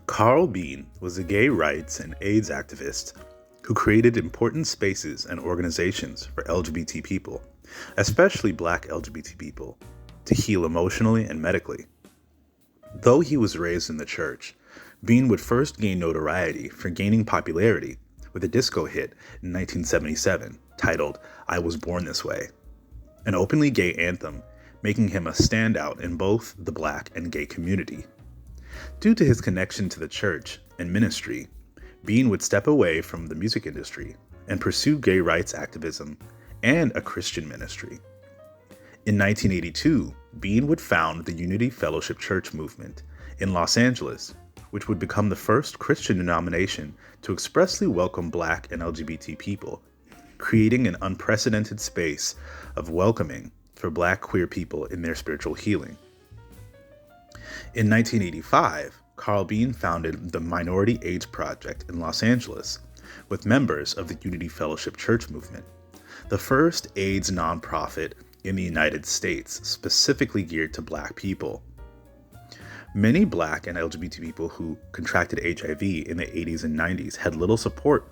Carl Bean was a gay rights and AIDS activist who created important spaces and organizations for LGBT people, especially Black LGBT people, to heal emotionally and medically. Though he was raised in the church, Bean would first gain notoriety for gaining popularity with a disco hit in 1977 titled "I Was Born This Way," an openly gay anthem making him a standout in both the Black and gay community. Due to his connection to the church and ministry, Bean would step away from the music industry and pursue gay rights activism and a Christian ministry. In 1982, Bean would found the Unity Fellowship Church movement in Los Angeles, which would become the first Christian denomination to expressly welcome Black and LGBT people, creating an unprecedented space of welcoming for Black queer people in their spiritual healing. In 1985, Carl Bean founded the Minority AIDS Project in Los Angeles with members of the Unity Fellowship Church movement, the first AIDS nonprofit in the United States specifically geared to Black people. Many Black and LGBT people who contracted HIV in the 80s and 90s had little support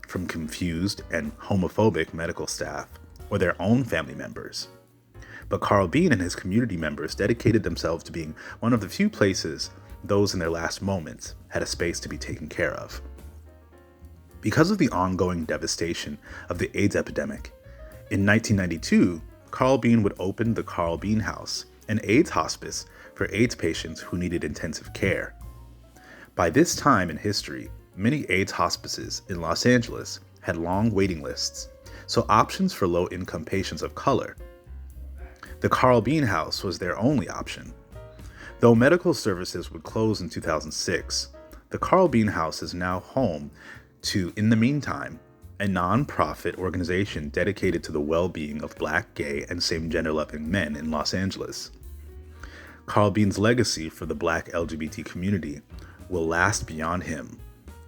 from confused and homophobic medical staff or their own family members. But Carl Bean and his community members dedicated themselves to being one of the few places those in their last moments had a space to be taken care of. Because of the ongoing devastation of the AIDS epidemic, in 1992, Carl Bean would open the Carl Bean House, an AIDS hospice for AIDS patients who needed intensive care. By this time in history, many AIDS hospices in Los Angeles had long waiting lists, so options for low-income patients of color. The Carl Bean House was their only option. Though medical services would close in 2006, the Carl Bean House is now home to In the Meantime, a non-profit organization dedicated to the well-being of Black, gay, and same-gender-loving men in Los Angeles. Carl Bean's legacy for the Black LGBT community will last beyond him.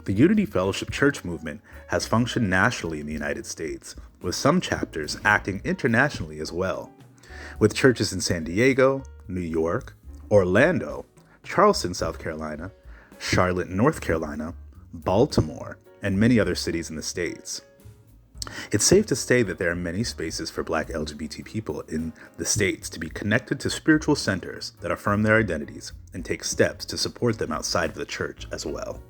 The Unity Fellowship Church movement has functioned nationally in the United States, with some chapters acting internationally as well, with churches in San Diego, New York, Orlando, Charleston, South Carolina, Charlotte, North Carolina, Baltimore, and many other cities in the States. It's safe to say that there are many spaces for Black LGBT people in the States to be connected to spiritual centers that affirm their identities and take steps to support them outside of the church as well.